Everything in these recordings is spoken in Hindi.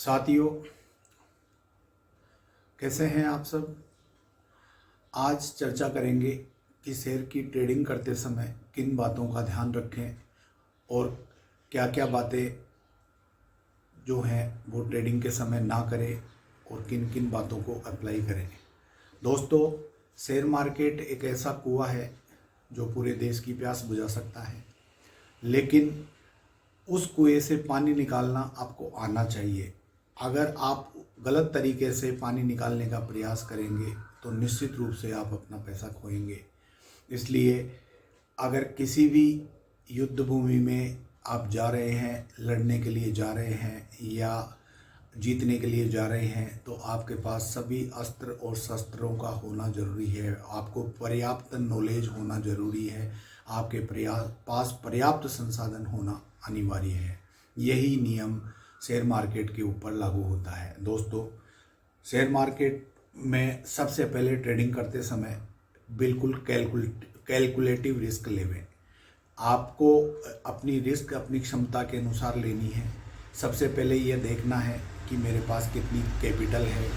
साथियों, कैसे हैं आप सब। आज चर्चा करेंगे कि शेयर की ट्रेडिंग करते समय किन बातों का ध्यान रखें और क्या क्या बातें जो हैं वो ट्रेडिंग के समय ना करें और किन किन बातों को अप्लाई करें। दोस्तों, शेयर मार्केट एक ऐसा कुआं है जो पूरे देश की प्यास बुझा सकता है, लेकिन उस कुएं से पानी निकालना आपको आना चाहिए। अगर आप गलत तरीके से पानी निकालने का प्रयास करेंगे तो निश्चित रूप से आप अपना पैसा खोएंगे। इसलिए अगर किसी भी युद्ध भूमि में आप जा रहे हैं, लड़ने के लिए जा रहे हैं या जीतने के लिए जा रहे हैं, तो आपके पास सभी अस्त्र और शस्त्रों का होना ज़रूरी है। आपको पर्याप्त नॉलेज होना ज़रूरी है। आपके पास पर्याप्त संसाधन होना अनिवार्य है। यही नियम शेयर मार्केट के ऊपर लागू होता है। दोस्तों, शेयर मार्केट में सबसे पहले ट्रेडिंग करते समय बिल्कुल कैलकुलेटिव रिस्क लेवें। आपको अपनी रिस्क अपनी क्षमता के अनुसार लेनी है। सबसे पहले यह देखना है कि मेरे पास कितनी कैपिटल है।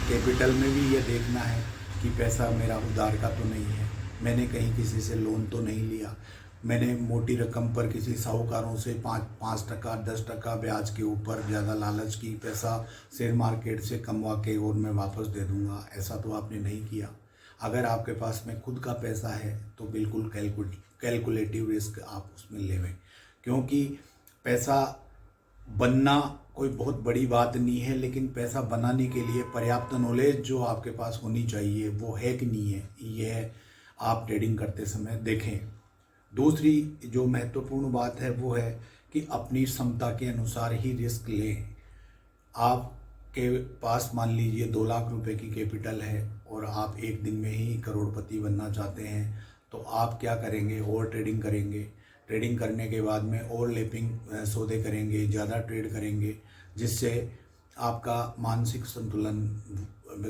कैपिटल में भी यह देखना है कि पैसा मेरा उधार का तो नहीं है, मैंने कहीं किसी से लोन तो नहीं लिया, मैंने मोटी रकम पर किसी साहूकारों से 5% 10% ब्याज के ऊपर ज़्यादा लालच की पैसा शेयर मार्केट से कमवा के और मैं वापस दे दूंगा। ऐसा तो आपने नहीं किया। अगर आपके पास में खुद का पैसा है तो बिल्कुल कैलकुलेटिव रिस्क आप उसमें लेवें, क्योंकि पैसा बनना कोई बहुत बड़ी बात नहीं है, लेकिन पैसा बनाने के लिए पर्याप्त नॉलेज जो आपके पास होनी चाहिए वो है कि नहीं है, यह आप ट्रेडिंग करते समय देखें। दूसरी जो महत्वपूर्ण बात है वो है कि अपनी क्षमता के अनुसार ही रिस्क लें। आपके पास मान लीजिए 2 लाख रुपए की कैपिटल है और आप एक दिन में ही करोड़पति बनना चाहते हैं, तो आप क्या करेंगे? और ट्रेडिंग करेंगे। ट्रेडिंग करने के बाद में और लेपिंग सौदे करेंगे, ज़्यादा ट्रेड करेंगे, जिससे आपका मानसिक संतुलन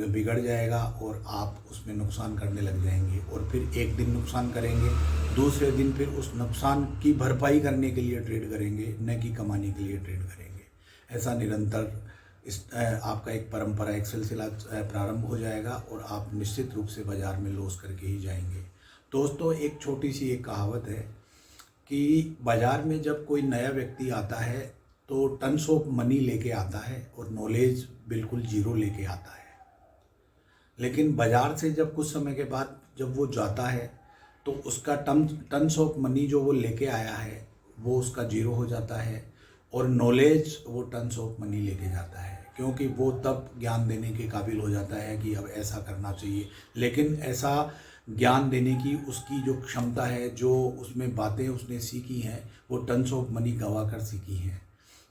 बिगड़ जाएगा और आप उसमें नुकसान करने लग जाएंगे। और फिर एक दिन नुकसान करेंगे, दूसरे दिन फिर उस नुकसान की भरपाई करने के लिए ट्रेड करेंगे, न कि कमाने के लिए ट्रेड करेंगे। ऐसा निरंतर आपका एक परंपरा, एक सिलसिला प्रारंभ हो जाएगा और आप निश्चित रूप से बाज़ार में लॉस करके ही जाएंगे। दोस्तों, एक छोटी सी एक कहावत है कि बाज़ार में जब कोई नया व्यक्ति आता है तो टन्स ऑफ मनी लेके आता है और नॉलेज बिल्कुल जीरो लेके आता है, लेकिन बाज़ार से जब कुछ समय के बाद जब वो जाता है तो उसका टन्स ऑफ मनी जो वो लेके आया है वो उसका जीरो हो जाता है और नॉलेज वो टन्स ऑफ मनी लेके जाता है, क्योंकि वो तब ज्ञान देने के काबिल हो जाता है कि अब ऐसा करना चाहिए। लेकिन ऐसा ज्ञान देने की उसकी जो क्षमता है, जो उसमें बातें उसने सीखी हैं, वो टन्स ऑफ मनी गवा कर सीखी हैं।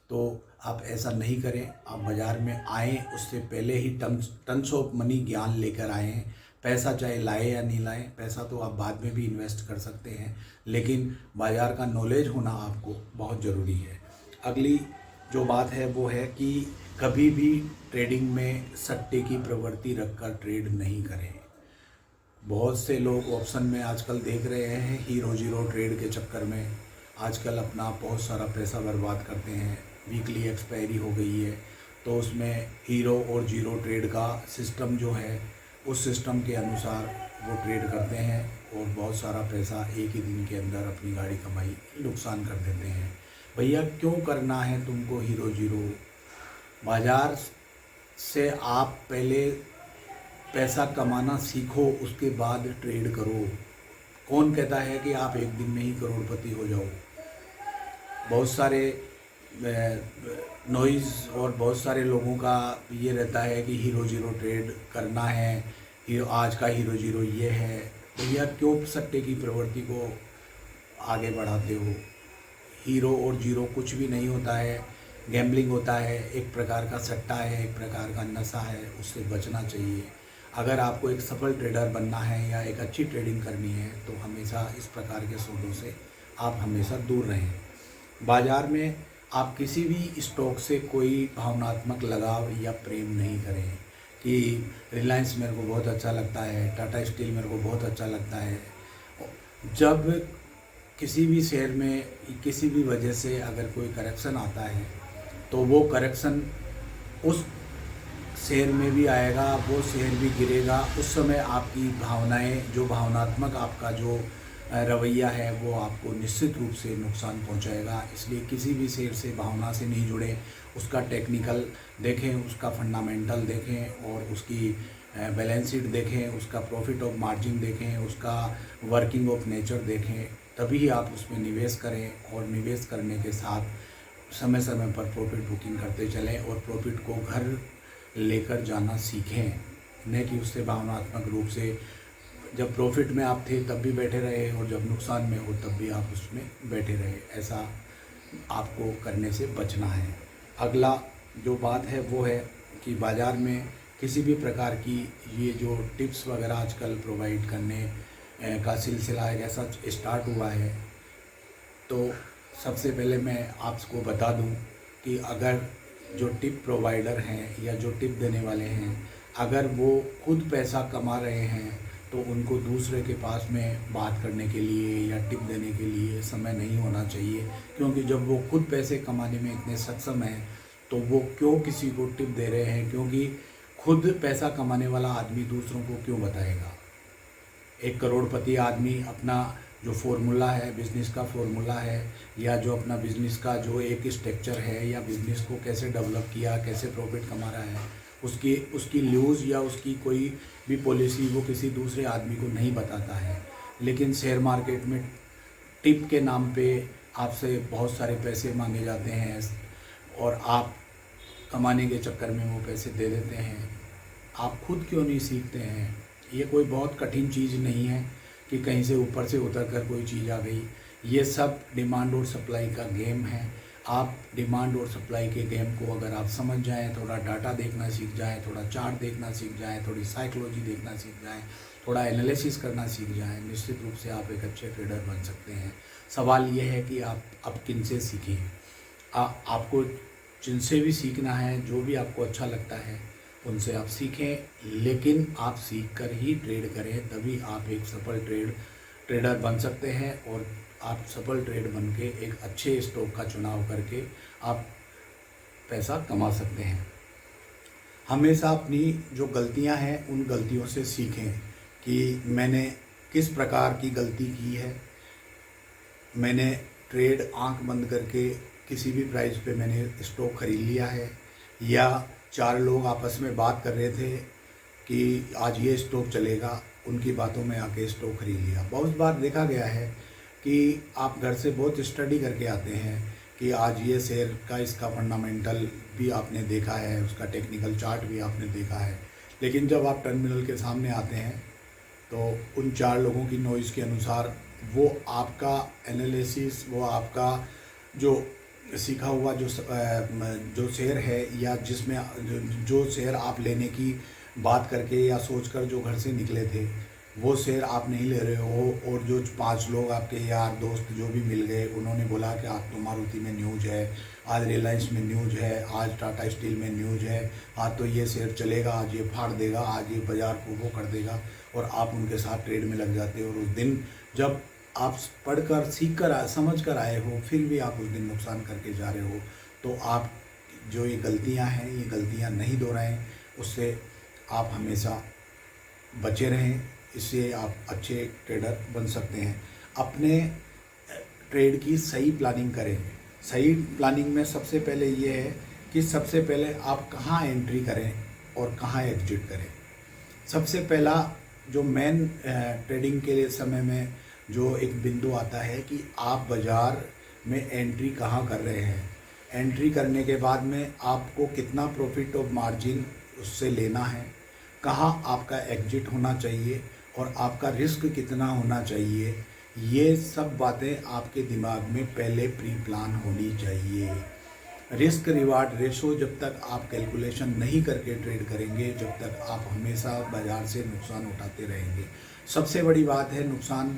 तो आप ऐसा नहीं करें। आप बाज़ार में आएँ उससे पहले ही टन्स ऑफ मनी ज्ञान लेकर आएँ। पैसा चाहे लाए या नहीं लाएं, पैसा तो आप बाद में भी इन्वेस्ट कर सकते हैं, लेकिन बाज़ार का नॉलेज होना आपको बहुत ज़रूरी है। अगली जो बात है वो है कि कभी भी ट्रेडिंग में सट्टे की प्रवृत्ति रखकर ट्रेड नहीं करें। बहुत से लोग ऑप्शन में आजकल देख रहे हैं, हीरो जीरो ट्रेड के चक्कर में आजकल अपना बहुत सारा पैसा बर्बाद करते हैं। वीकली एक्सपायरी हो गई है तो उसमें हीरो और जीरो ट्रेड का सिस्टम जो है, उस सिस्टम के अनुसार वो ट्रेड करते हैं और बहुत सारा पैसा एक ही दिन के अंदर अपनी गाड़ी कमाई नुकसान कर देते हैं। भैया, क्यों करना है तुमको हीरो जीरो? बाज़ार से आप पहले पैसा कमाना सीखो, उसके बाद ट्रेड करो। कौन कहता है कि आप एक दिन में ही करोड़पति हो जाओ? बहुत सारे नॉइज़ और बहुत सारे लोगों का ये रहता है कि हीरो जीरो ट्रेड करना है, हीरो आज का हीरो जीरो ये है। भैया, क्यों सट्टे की प्रवृत्ति को आगे बढ़ाते हो? हीरो और जीरो कुछ भी नहीं होता है, गैम्बलिंग होता है, एक प्रकार का सट्टा है, एक प्रकार का नशा है, उससे बचना चाहिए। अगर आपको एक सफल ट्रेडर बनना है या एक अच्छी ट्रेडिंग करनी है तो हमेशा इस प्रकार के सौदों से आप हमेशा दूर रहें। बाज़ार में आप किसी भी स्टॉक से कोई भावनात्मक लगाव या प्रेम नहीं करें कि रिलायंस मेरे को बहुत अच्छा लगता है, टाटा स्टील मेरे को बहुत अच्छा लगता है। जब किसी भी शेयर में किसी भी वजह से अगर कोई करेक्शन आता है तो वो करेक्शन उस शेयर में भी आएगा, वो शेयर भी गिरेगा। उस समय आपकी भावनाएं, जो भावनात्मक आपका जो रवैया है, वो आपको निश्चित रूप से नुकसान पहुंचाएगा। इसलिए किसी भी शेयर से भावना से नहीं जुड़े, उसका टेक्निकल देखें, उसका फंडामेंटल देखें और उसकी बैलेंस शीट देखें, उसका प्रॉफिट ऑफ मार्जिन देखें, उसका वर्किंग ऑफ नेचर देखें, तभी आप उसमें निवेश करें। और निवेश करने के साथ समय समय पर प्रॉफिट बुकिंग करते चलें और प्रॉफिट को घर लेकर जाना सीखें, न कि उससे भावनात्मक रूप से जब प्रॉफिट में आप थे तब भी बैठे रहे और जब नुकसान में हो तब भी आप उसमें बैठे रहे। ऐसा आपको करने से बचना है। अगला जो बात है वो है कि बाज़ार में किसी भी प्रकार की ये जो टिप्स वगैरह आजकल प्रोवाइड करने का सिलसिला एक ऐसा स्टार्ट हुआ है, तो सबसे पहले मैं आपको बता दूं कि अगर जो टिप प्रोवाइडर हैं या जो टिप देने वाले हैं, अगर वो खुद पैसा कमा रहे हैं तो उनको दूसरे के पास में बात करने के लिए या टिप देने के लिए समय नहीं होना चाहिए। क्योंकि जब वो खुद पैसे कमाने में इतने सक्षम हैं तो वो क्यों किसी को टिप दे रहे हैं? क्योंकि खुद पैसा कमाने वाला आदमी दूसरों को क्यों बताएगा? एक करोड़पति आदमी अपना जो फॉर्मूला है, बिज़नेस का फॉर्मूला है, या जो अपना बिज़नेस का जो एक स्ट्रक्चर है, या बिज़नेस को कैसे डेवलप किया, कैसे प्रॉफिट कमा रहा है, उसकी न्यूज़ या उसकी कोई भी पॉलिसी वो किसी दूसरे आदमी को नहीं बताता है। लेकिन शेयर मार्केट में टिप के नाम पे आपसे बहुत सारे पैसे मांगे जाते हैं और आप कमाने के चक्कर में वो पैसे दे देते हैं। आप खुद क्यों नहीं सीखते हैं? ये कोई बहुत कठिन चीज़ नहीं है कि कहीं से ऊपर से उतर कर कोई चीज़ आ गई। ये सब डिमांड और सप्लाई का गेम है। आप डिमांड और सप्लाई के गेम को अगर आप समझ जाएं, थोड़ा डाटा देखना सीख जाएं, थोड़ा चार्ट देखना सीख जाएं, थोड़ी साइकोलॉजी देखना सीख जाएं, थोड़ा एनालिसिस करना सीख जाएं, निश्चित रूप से आप एक अच्छे ट्रेडर बन सकते हैं। सवाल ये है कि आप अब किन से सीखें। आपको जिनसे भी सीखना है, जो भी आपको अच्छा लगता है, उनसे आप सीखें, लेकिन आप सीख कर ही ट्रेड करें, तभी आप एक सफल ट्रेडर बन सकते हैं। और आप सफल ट्रेड बन के एक अच्छे स्टॉक का चुनाव करके आप पैसा कमा सकते हैं। हमेशा अपनी जो गलतियां हैं उन गलतियों से सीखें कि मैंने किस प्रकार की गलती की है। मैंने ट्रेड आंख बंद करके किसी भी प्राइस पे मैंने स्टॉक खरीद लिया है, या 4 लोग आपस में बात कर रहे थे कि आज ये स्टॉक चलेगा, उनकी बातों में आके स्टॉक खरीद लिया। बहुत बार देखा गया है कि आप घर से बहुत स्टडी करके आते हैं कि आज ये शेयर का इसका फंडामेंटल भी आपने देखा है, उसका टेक्निकल चार्ट भी आपने देखा है, लेकिन जब आप टर्मिनल के सामने आते हैं तो उन 4 लोगों की नॉइज़ के अनुसार वो आपका एनालिसिस, वो आपका जो सीखा हुआ जो शेयर है, या जिसमें जो शेयर आप लेने की बात करके या सोचकर जो घर से निकले थे, वो शेयर आप नहीं ले रहे हो। और जो 5 लोग आपके यार दोस्त जो भी मिल गए, उन्होंने बोला कि आज तो मारुति में न्यूज़ है, आज रिलायंस में न्यूज़ है, आज टाटा स्टील में न्यूज़ है, आज तो ये शेयर चलेगा, आज ये फाड़ देगा, आज ये बाज़ार को वो कर देगा, और आप उनके साथ ट्रेड में लग जाते हो। और उस दिन जब आप पढ़कर सीख कर समझ कर आए हो, फिर भी आप उस दिन नुकसान करके जा रहे हो। तो आप जो ये गलतियां हैं, ये गलतियां नहीं दोहराएं, उससे आप हमेशा बचे रहें। इससे आप अच्छे ट्रेडर बन सकते हैं। अपने ट्रेड की सही प्लानिंग करें। सही प्लानिंग में सबसे पहले ये है कि सबसे पहले आप कहाँ एंट्री करें और कहाँ एग्जिट करें। सबसे पहला जो मेन ट्रेडिंग के समय में जो एक बिंदु आता है कि आप बाज़ार में एंट्री कहाँ कर रहे हैं। एंट्री करने के बाद में आपको कितना प्रॉफिट ऑफ मार्जिन उससे लेना है, कहाँ आपका एग्जिट होना चाहिए, और आपका रिस्क कितना होना चाहिए। ये सब बातें आपके दिमाग में पहले प्री प्लान होनी चाहिए। रिस्क रिवार्ड रेशो जब तक आप कैलकुलेशन नहीं करके ट्रेड करेंगे, जब तक आप हमेशा बाज़ार से नुकसान उठाते रहेंगे। सबसे बड़ी बात है, नुकसान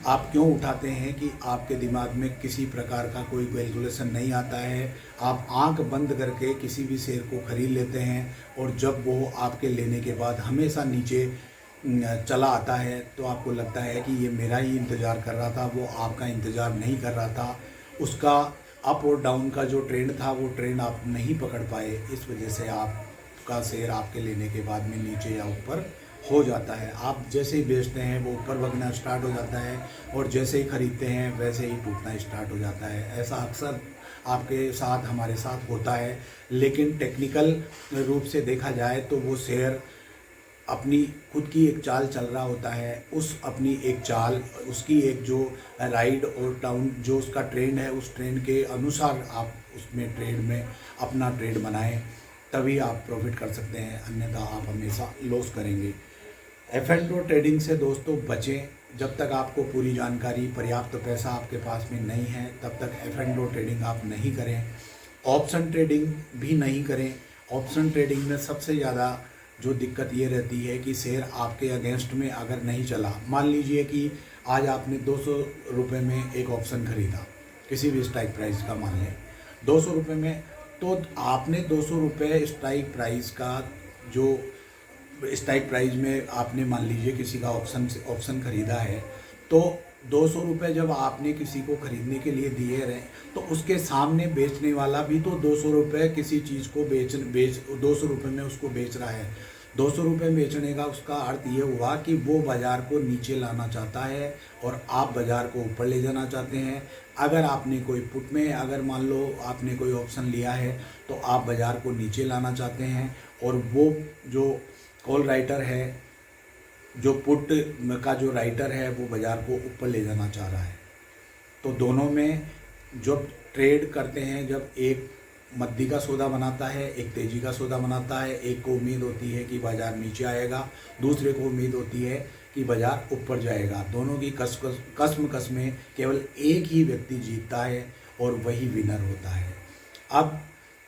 आप क्यों उठाते हैं कि आपके दिमाग में किसी प्रकार का कोई कैलकुलेशन नहीं आता है। आप आंख बंद करके किसी भी शेयर को खरीद लेते हैं, और जब वो आपके लेने के बाद हमेशा नीचे चला आता है तो आपको लगता है कि ये मेरा ही इंतज़ार कर रहा था, वो आपका इंतज़ार नहीं कर रहा था। उसका अप और डाउन का जो ट्रेंड था वो ट्रेंड आप नहीं पकड़ पाए, इस वजह से आपका शेयर आपके लेने के बाद में नीचे या ऊपर हो जाता है। आप जैसे ही बेचते हैं वो ऊपर भगना स्टार्ट हो जाता है और जैसे ही खरीदते हैं वैसे ही टूटना स्टार्ट हो जाता है। ऐसा अक्सर आपके साथ हमारे साथ होता है, लेकिन टेक्निकल रूप से देखा जाए तो वो शेयर अपनी खुद की एक चाल चल रहा होता है। उस अपनी एक चाल, उसकी एक जो राइड और डाउन जो उसका ट्रेंड है, उस ट्रेंड के अनुसार आप उसमें ट्रेड में अपना ट्रेड बनाएं, तभी आप प्रॉफिट कर सकते हैं, अन्यथा आप हमेशा लॉस करेंगे। F&O ट्रेडिंग से दोस्तों बचें। जब तक आपको पूरी जानकारी, पर्याप्त पैसा आपके पास में नहीं है, तब तक F&O ट्रेडिंग आप नहीं करें। ऑप्शन ट्रेडिंग भी नहीं करें। ऑप्शन ट्रेडिंग में सबसे ज़्यादा जो दिक्कत ये रहती है कि शेयर आपके अगेंस्ट में अगर नहीं चला, मान लीजिए कि आज आपने 200 रुपये में एक ऑप्शन खरीदा, किसी भी स्ट्राइक प्राइस का मान लें 200 रुपये में, तो आपने 200 रुपये स्ट्राइक प्राइस का जो स्ट्राइक प्राइस में आपने मान लीजिए किसी का ऑप्शन खरीदा है, तो 200 रुपये जब आपने किसी को खरीदने के लिए दिए रहे, तो उसके सामने बेचने वाला भी तो 200 रुपये किसी चीज़ को बेच 200 रुपये में उसको बेच रहा है। 200 रुपये बेचने का उसका अर्थ ये हुआ कि वो बाज़ार को नीचे लाना चाहता है और आप बाज़ार को ऊपर ले जाना चाहते हैं। अगर आपने कोई पुट में, अगर मान लो आपने कोई ऑप्शन लिया है, तो आप बाज़ार को नीचे लाना चाहते हैं और वो जो कॉल राइटर है, जो पुट का जो राइटर है, वो बाज़ार को ऊपर ले जाना चाह रहा है। तो दोनों में जब ट्रेड करते हैं, जब एक मद्दी का सौदा बनाता है, एक तेज़ी का सौदा बनाता है, एक को उम्मीद होती है कि बाज़ार नीचे आएगा, दूसरे को उम्मीद होती है कि बाज़ार ऊपर जाएगा। दोनों की कसमें केवल एक ही व्यक्ति जीतता है और वही विनर होता है। अब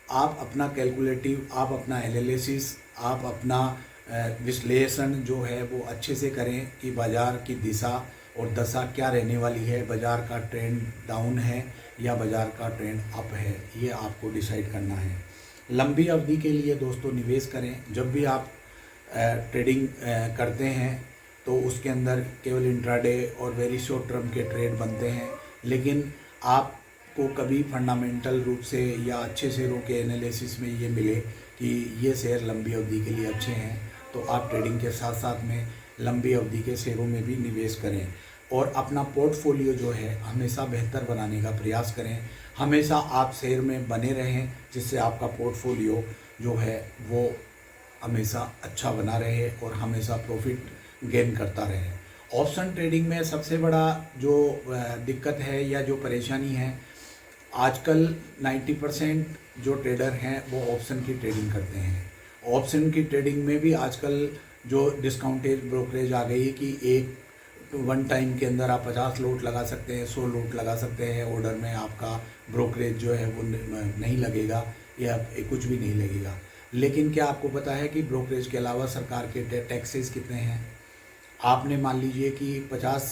आप अपना कैलकुलेटिव, आप अपना एनालिसिस, आप अपना विश्लेषण जो है वो अच्छे से करें कि बाज़ार की दिशा और दशा क्या रहने वाली है, बाज़ार का ट्रेंड डाउन है या बाज़ार का ट्रेंड अप है, ये आपको डिसाइड करना है। लंबी अवधि के लिए दोस्तों निवेश करें। जब भी आप ट्रेडिंग करते हैं तो उसके अंदर केवल इंट्राडे और वेरी शॉर्ट टर्म के ट्रेड बनते हैं, लेकिन आपको कभी फंडामेंटल रूप से या अच्छे शेयरों के एनालिसिस में ये मिले कि ये शेयर लंबी अवधि के लिए अच्छे हैं, तो आप ट्रेडिंग के साथ साथ में लंबी अवधि के शेयरों में भी निवेश करें और अपना पोर्टफोलियो जो है हमेशा बेहतर बनाने का प्रयास करें। हमेशा आप शेयर में बने रहें, जिससे आपका पोर्टफोलियो जो है वो हमेशा अच्छा बना रहे और हमेशा प्रॉफिट गेन करता रहे। ऑप्शन ट्रेडिंग में सबसे बड़ा जो दिक्कत है या जो परेशानी है, आजकल 90% जो ट्रेडर हैं वो ऑप्शन की ट्रेडिंग करते हैं। ऑप्शन की ट्रेडिंग में भी आजकल जो डिस्काउंटेड ब्रोकरेज आ गई कि एक वन टाइम के अंदर आप 50 लोट लगा सकते हैं, 100 लोट लगा सकते हैं, ऑर्डर में आपका ब्रोकरेज जो है वो नहीं लगेगा या कुछ भी नहीं लगेगा। लेकिन क्या आपको पता है कि ब्रोकरेज के अलावा सरकार के टैक्सेस कितने हैं? आपने मान लीजिए कि 50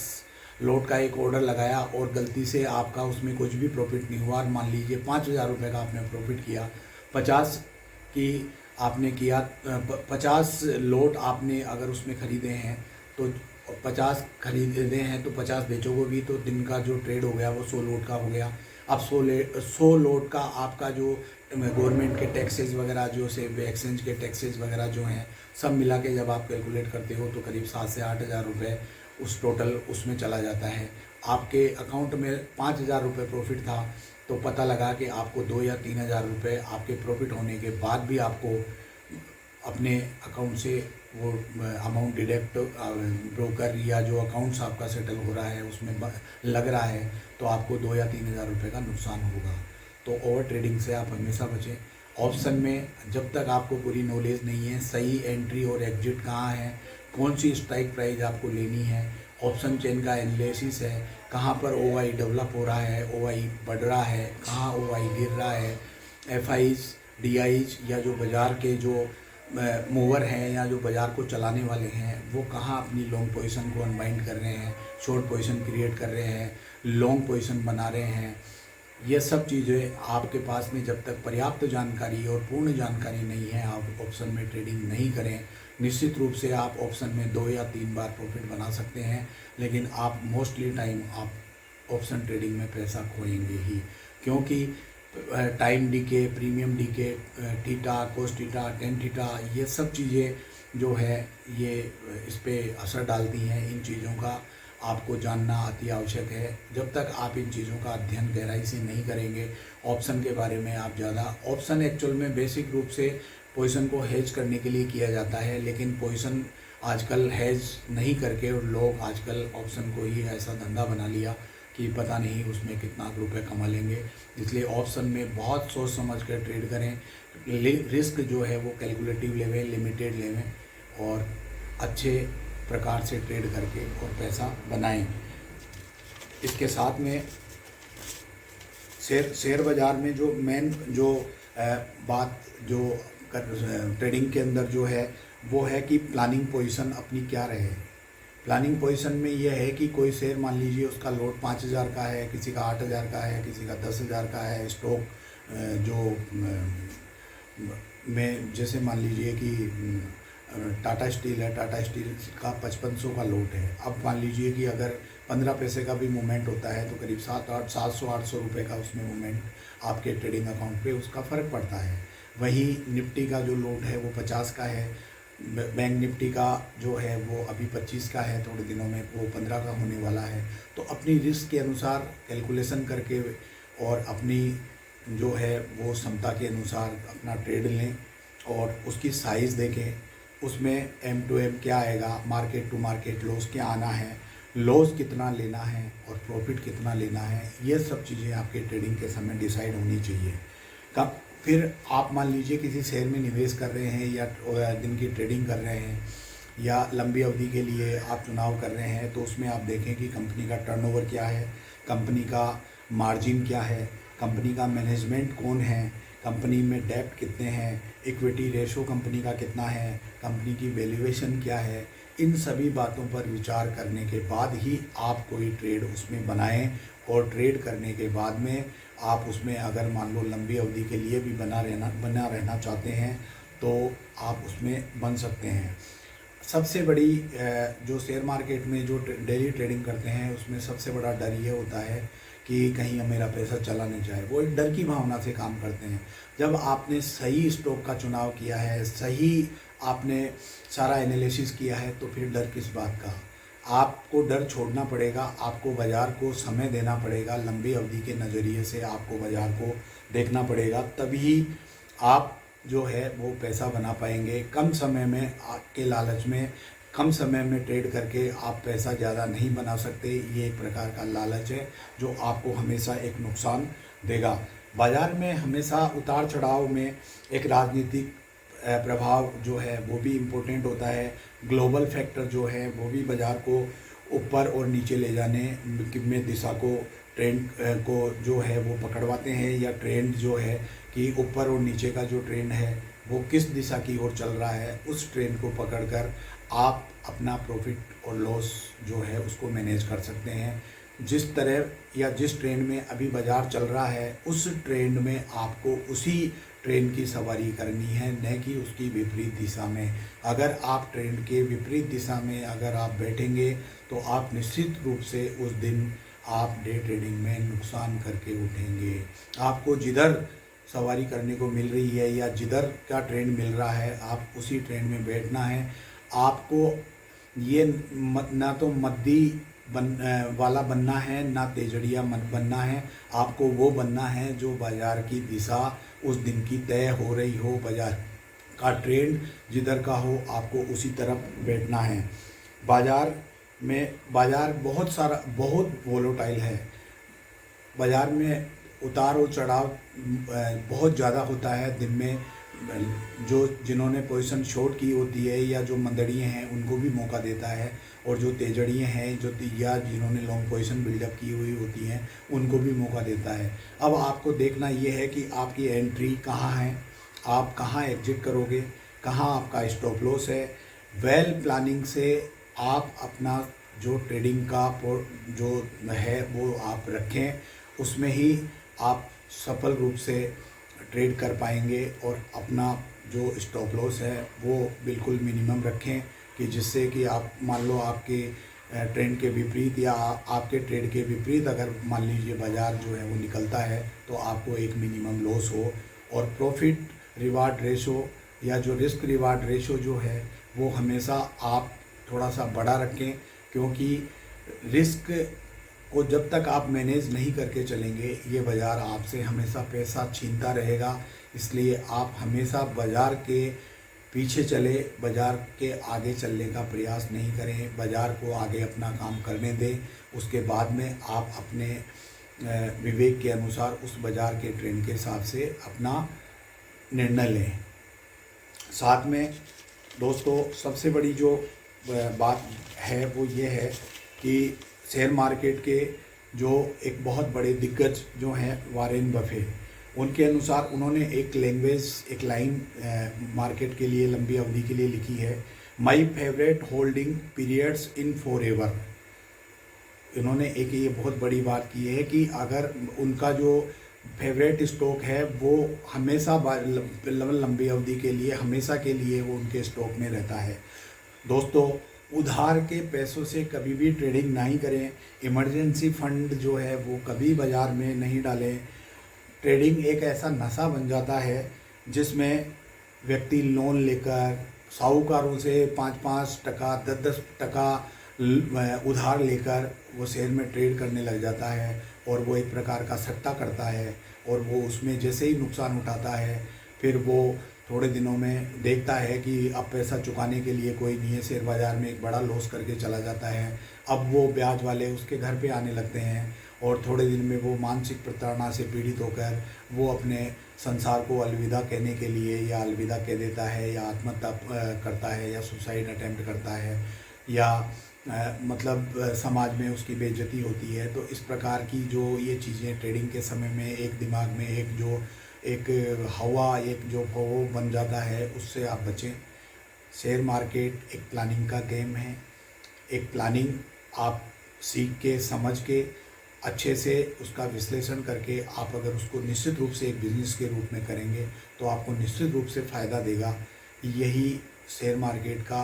लोट का एक ऑर्डर लगाया और गलती से आपका उसमें कुछ भी प्रॉफिट नहीं हुआ, मान लीजिए 5,000 रुपये का आपने प्रॉफिट किया, 50 की आपने किया, 50 लोट आपने अगर उसमें ख़रीदे हैं तो 50 हैं तो 50 बेचोगे भी, तो दिन का जो ट्रेड हो गया वो 100 लोट का हो गया। अब 100 लोट का आपका जो गवर्नमेंट के टैक्सेस वगैरह, जो से एक्सचेंज के टैक्सेस वगैरह जो हैं, सब मिला के जब आप कैलकुलेट करते हो तो करीब 7 से 8,000 रुपये उस टोटल उसमें चला जाता है। आपके अकाउंट में 5,000 रुपये प्रॉफिट था, तो पता लगा कि आपको 2 या 3,000 रुपये आपके प्रॉफिट होने के बाद भी आपको अपने अकाउंट से वो अमाउंट डिडक्ट ब्रोकर या जो अकाउंट्स आपका सेटल हो रहा है उसमें लग रहा है, तो आपको 2 या 3,000 रुपये का नुकसान होगा। तो ओवर ट्रेडिंग से आप हमेशा बचें। ऑप्शन में जब तक आपको पूरी नॉलेज नहीं है, सही एंट्री और एग्जिट कहाँ है, कौन सी स्ट्राइक प्राइस आपको लेनी है, ऑप्शन चेन का एनालिसिस है, कहाँ पर OI डेवलप हो रहा है, OI बढ़ रहा है, कहाँ OI गिर रहा है, FIs, DIs या जो बाज़ार के जो मूवर हैं या जो बाज़ार को चलाने वाले हैं वो कहाँ अपनी लॉन्ग पोजीशन को अनबाइंड कर रहे हैं, शॉर्ट पोजीशन क्रिएट कर रहे हैं, लॉन्ग पोजीशन बना रहे हैं। ये सब चीज़ें आपके पास में जब तक पर्याप्त जानकारी और पूर्ण जानकारी नहीं है, आप ऑप्शन में ट्रेडिंग नहीं करें। निश्चित रूप से आप ऑप्शन में 2 या 3 बार प्रॉफिट बना सकते हैं, लेकिन आप मोस्टली टाइम आप ऑप्शन ट्रेडिंग में पैसा खोएंगे ही। क्योंकि time DK, premium DK, theta, cos theta, tan theta, ये सब चीज़ें जो है ये इस पे असर डालती हैं। इन चीज़ों का आपको जानना अति आवश्यक है। जब तक आप इन चीज़ों का अध्ययन गहराई से नहीं करेंगे, ऑप्शन के बारे में आप ज़्यादा, ऑप्शन एक्चुअल में बेसिक रूप से पोजीशन को हेज करने के लिए किया जाता है, लेकिन पोजीशन आजकल हेज नहीं करके और लोग आजकल ऑप्शन को ही ऐसा धंधा बना लिया कि पता नहीं उसमें कितना रुपए कमा लेंगे। इसलिए ऑप्शन में बहुत सोच समझ कर ट्रेड करें। रिस्क जो है वो कैलकुलेटिव लेवें, लिमिटेड लेवें और अच्छे प्रकार से ट्रेड करके और पैसा बनाएं। इसके साथ में शेयर बाज़ार में जो मेन जो बात जो ट्रेडिंग के अंदर जो है वो है कि प्लानिंग पोजीशन अपनी क्या रहे। प्लानिंग पोजीशन में ये है कि कोई शेयर मान लीजिए उसका लोड 5,000 का है, किसी का 8,000 का है, किसी का 10,000 का है। स्टॉक जो में जैसे मान लीजिए कि टाटा स्टील है, टाटा स्टील का 5500 का लोड है। अब मान लीजिए कि अगर 15 पैसे का भी मूवमेंट होता है तो करीब 700-800 रुपये का उसमें मूवमेंट आपके ट्रेडिंग अकाउंट पे उसका फ़र्क पड़ता है। वहीं निफ्टी का जो लोड है वो 50 का है। बैंक निफ्टी का जो है वो अभी 25 का है, थोड़े दिनों में वो 15 का होने वाला है। तो अपनी रिस्क के अनुसार कैलकुलेशन करके और अपनी जो है वो क्षमता के अनुसार अपना ट्रेड लें और उसकी साइज़ देखें, उसमें एम टू एम क्या आएगा, मार्केट टू मार्केट लॉस क्या आना है, लॉस कितना लेना है और प्रॉफिट कितना लेना है। ये सब चीज़ें आपके ट्रेडिंग के समय डिसाइड होनी चाहिए। कब फिर आप मान लीजिए किसी शेयर में निवेश कर रहे हैं या दिन की ट्रेडिंग कर रहे हैं या लंबी अवधि के लिए आप चुनाव कर रहे हैं, तो उसमें आप देखें कि कंपनी का टर्नओवर क्या है, कंपनी का मार्जिन क्या है, कंपनी का मैनेजमेंट कौन है, कंपनी में डेब्ट कितने हैं, इक्विटी रेशो कंपनी का कितना है, कंपनी की वैल्यूएशन क्या है। इन सभी बातों पर विचार करने के बाद ही आप कोई ट्रेड उसमें बनाएं और ट्रेड करने के बाद में आप उसमें अगर मान लो लंबी अवधि के लिए भी बना रहना चाहते हैं तो आप उसमें बन सकते हैं। सबसे बड़ी जो शेयर मार्केट में जो डेली ट्रेडिंग करते हैं उसमें सबसे बड़ा डर ये होता है कि कहीं मेरा पैसा चला नहीं जाए। वो एक डर की भावना से काम करते हैं। जब आपने सही स्टॉक का चुनाव किया है, सही आपने सारा एनालिसिस किया है, तो फिर डर किस बात का। आपको डर छोड़ना पड़ेगा, आपको बाज़ार को समय देना पड़ेगा, लंबी अवधि के नज़रिए से आपको बाज़ार को देखना पड़ेगा, तभी आप जो है वो पैसा बना पाएंगे। कम समय में आपके लालच में कम समय में ट्रेड करके आप पैसा ज़्यादा नहीं बना सकते। ये एक प्रकार का लालच है जो आपको हमेशा एक नुकसान देगा। बाज़ार में हमेशा उतार चढ़ाव में एक राजनीतिक प्रभाव जो है वो भी इम्पोर्टेंट होता है। ग्लोबल फैक्टर जो है वो भी बाज़ार को ऊपर और नीचे ले जाने में दिशा को ट्रेंड को जो है वो पकड़वाते हैं, या ट्रेंड जो है कि ऊपर और नीचे का जो ट्रेंड है वो किस दिशा की ओर चल रहा है, उस ट्रेंड को पकड़कर आप अपना प्रॉफिट और लॉस जो है उसको मैनेज कर सकते हैं। जिस तरह या जिस ट्रेंड में अभी बाज़ार चल रहा है उस ट्रेंड में आपको उसी ट्रेंड की सवारी करनी है, न कि उसकी विपरीत दिशा में। अगर आप ट्रेंड के विपरीत दिशा में अगर आप बैठेंगे तो आप निश्चित रूप से उस दिन आप डे ट्रेडिंग में नुकसान करके उठेंगे। आपको जिधर सवारी करने को मिल रही है या जिधर का ट्रेंड मिल रहा है आप उसी ट्रेंड में बैठना है। आपको ये ना तो मद्दी वाला बनना है, ना तेजड़िया बनना है। आपको वो बनना है जो बाज़ार की दिशा उस दिन की तय हो रही हो, बाज़ार का ट्रेंड जिधर का हो आपको उसी तरफ बैठना है। बाज़ार बहुत वोलेटाइल है। बाज़ार में उतार और चढ़ाव बहुत ज़्यादा होता है। दिन में जो जिन्होंने पोजीशन शॉर्ट की होती है या जो मंदड़िए हैं उनको भी मौका देता है, और जो तेजड़िए हैं या जिन्होंने लॉन्ग पोजीशन बिल्डअप की हुई होती हैं उनको भी मौका देता है। अब आपको देखना ये है कि आपकी एंट्री कहाँ है, आप कहाँ एग्जिट करोगे, कहाँ आपका स्टॉप लॉस है। वेल प्लानिंग से आप अपना जो ट्रेडिंग का जो है वो आप रखें, उसमें ही आप सफल रूप से ट्रेड कर पाएंगे। और अपना जो स्टॉप लॉस है वो बिल्कुल मिनिमम रखें कि जिससे कि आप मान लो आपके ट्रेंड के विपरीत या आपके ट्रेड के विपरीत अगर मान लीजिए बाज़ार जो है वो निकलता है तो आपको एक मिनिमम लॉस हो, और प्रॉफिट रिवार्ड रेशो या जो रिस्क रिवार्ड रेशो जो है वो हमेशा आप थोड़ा सा बड़ा रखें, क्योंकि रिस्क को जब तक आप मैनेज नहीं करके चलेंगे ये बाज़ार आपसे हमेशा पैसा छीनता रहेगा। इसलिए आप हमेशा बाज़ार के पीछे चले, बाज़ार के आगे चलने का प्रयास नहीं करें, बाज़ार को आगे अपना काम करने दें। उसके बाद में आप अपने विवेक के अनुसार उस बाज़ार के ट्रेंड के हिसाब से अपना निर्णय लें। साथ में दोस्तों सबसे बड़ी जो बात है वो ये है कि शेयर मार्केट के जो एक बहुत बड़े दिग्गज जो हैं वॉरेन बफे, उनके अनुसार उन्होंने एक लाइन मार्केट के लिए लंबी अवधि के लिए लिखी है, my favourite holding periods in for ever. इन्होंने एक ये बहुत बड़ी बात की है कि अगर उनका जो फेवरेट स्टॉक है वो हमेशा लंबी अवधि के लिए हमेशा के लिए वो उनके स्टॉक में रहता है। दोस्तों उधार के पैसों से कभी भी ट्रेडिंग नहीं करें, इमरजेंसी फंड जो है वो कभी बाज़ार में नहीं डालें। ट्रेडिंग एक ऐसा नशा बन जाता है जिसमें व्यक्ति लोन लेकर साहूकारों से 5-5 टका 10-10 टका उधार लेकर वो शेयर में ट्रेड करने लग जाता है, और वो एक प्रकार का सट्टा करता है, और वो उसमें जैसे ही नुकसान उठाता है फिर वो थोड़े दिनों में देखता है कि अब पैसा चुकाने के लिए कोई नहीं है, शेयर बाज़ार में एक बड़ा लॉस करके चला जाता है। अब वो ब्याज वाले उसके घर पे आने लगते हैं, और थोड़े दिन में वो मानसिक प्रताड़ना से पीड़ित होकर वो अपने संसार को अलविदा कहने के लिए या अलविदा कह देता है, या आत्महत्या करता है, या सुसाइड अटेम्प्ट करता है, या मतलब समाज में उसकी बेइज्जती होती है। तो इस प्रकार की जो ये चीज़ें ट्रेडिंग के समय में एक दिमाग में एक हवा जो वो बन जाता है, उससे आप बचें। शेयर मार्केट एक प्लानिंग का गेम है। एक प्लानिंग आप सीख के समझ के अच्छे से उसका विश्लेषण करके आप अगर उसको निश्चित रूप से एक बिज़नेस के रूप में करेंगे तो आपको निश्चित रूप से फ़ायदा देगा। यही शेयर मार्केट का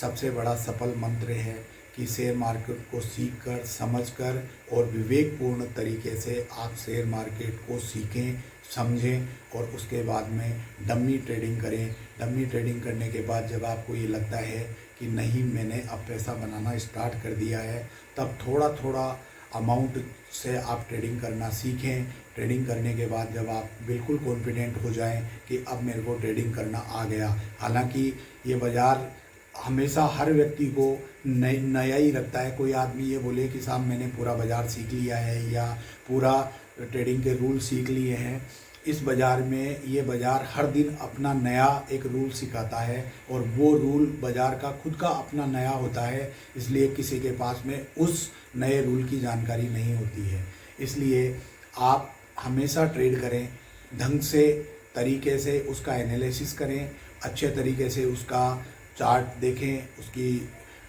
सबसे बड़ा सफल मंत्र है कि शेयर मार्केट को सीखकर, समझकर और विवेकपूर्ण तरीके से आप शेयर मार्केट को सीखें, समझें, और उसके बाद में डमी ट्रेडिंग करें। डमी ट्रेडिंग करने के बाद जब आपको ये लगता है कि नहीं मैंने अब पैसा बनाना स्टार्ट कर दिया है, तब थोड़ा थोड़ा अमाउंट से आप ट्रेडिंग करना सीखें। ट्रेडिंग करने के बाद जब आप बिल्कुल कॉन्फिडेंट हो जाएं कि अब मेरे को ट्रेडिंग करना आ गया, हालांकि ये बाज़ार हमेशा हर व्यक्ति को नया ही रखता है। कोई आदमी ये बोले कि साहब मैंने पूरा बाज़ार सीख लिया है या पूरा ट्रेडिंग के रूल सीख लिए हैं, इस बाज़ार में ये बाज़ार हर दिन अपना नया एक रूल सिखाता है, और वो रूल बाज़ार का खुद का अपना नया होता है, इसलिए किसी के पास में उस नए रूल की जानकारी नहीं होती है। इसलिए आप हमेशा ट्रेड करें, ढंग से तरीके से उसका एनालिसिस करें, अच्छे तरीके से उसका चार्ट देखें, उसकी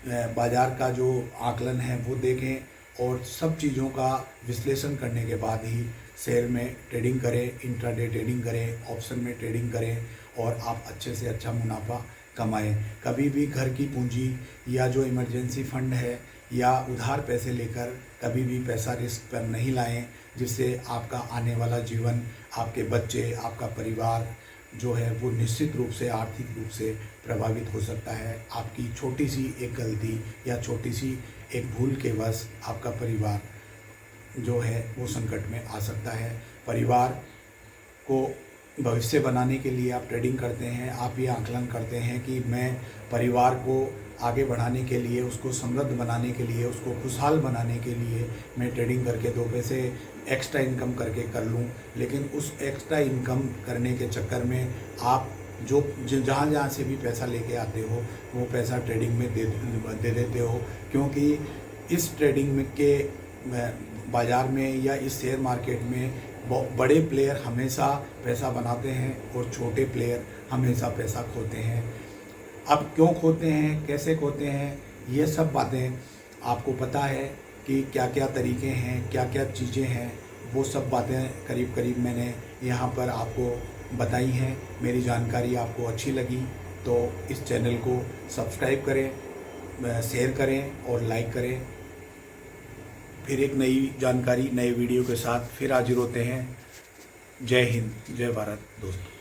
बाज़ार का जो आकलन है वो देखें, और सब चीज़ों का विश्लेषण करने के बाद ही शेयर में ट्रेडिंग करें, इंट्राडे ट्रेडिंग करें, ऑप्शन में ट्रेडिंग करें, और आप अच्छे से अच्छा मुनाफा कमाएं। कभी भी घर की पूंजी या जो इमरजेंसी फंड है या उधार पैसे लेकर कभी भी पैसा रिस्क पर नहीं लाएं, जिससे आपका आने वाला जीवन, आपके बच्चे, आपका परिवार जो है वो निश्चित रूप से आर्थिक रूप से प्रभावित हो सकता है। आपकी छोटी सी एक गलती या छोटी सी एक भूल के वश आपका परिवार जो है वो संकट में आ सकता है। परिवार को भविष्य बनाने के लिए आप ट्रेडिंग करते हैं, आप ये आकलन करते हैं कि मैं परिवार को आगे बढ़ाने के लिए, उसको समृद्ध बनाने के लिए, उसको खुशहाल बनाने के लिए मैं ट्रेडिंग करके 2 पैसे एक्स्ट्रा इनकम करके कर लूं। लेकिन उस एक्स्ट्रा इनकम करने के चक्कर में आप जहाँ से भी पैसा लेके आते हो वो पैसा ट्रेडिंग में दे देते हो, क्योंकि इस ट्रेडिंग में के बाज़ार में या इस शेयर मार्केट में बड़े प्लेयर हमेशा पैसा बनाते हैं और छोटे प्लेयर हमेशा पैसा खोते हैं। अब क्यों खोते हैं, कैसे खोते हैं, ये सब बातें आपको पता है कि क्या क्या तरीके हैं, क्या क्या चीज़ें हैं, वो सब बातें करीब करीब मैंने यहाँ पर आपको बताई हैं। मेरी जानकारी आपको अच्छी लगी तो इस चैनल को सब्सक्राइब करें, शेयर करें और लाइक करें। फिर एक नई जानकारी नए वीडियो के साथ फिर हाजिर होते हैं। जय हिंद, जय भारत दोस्तों।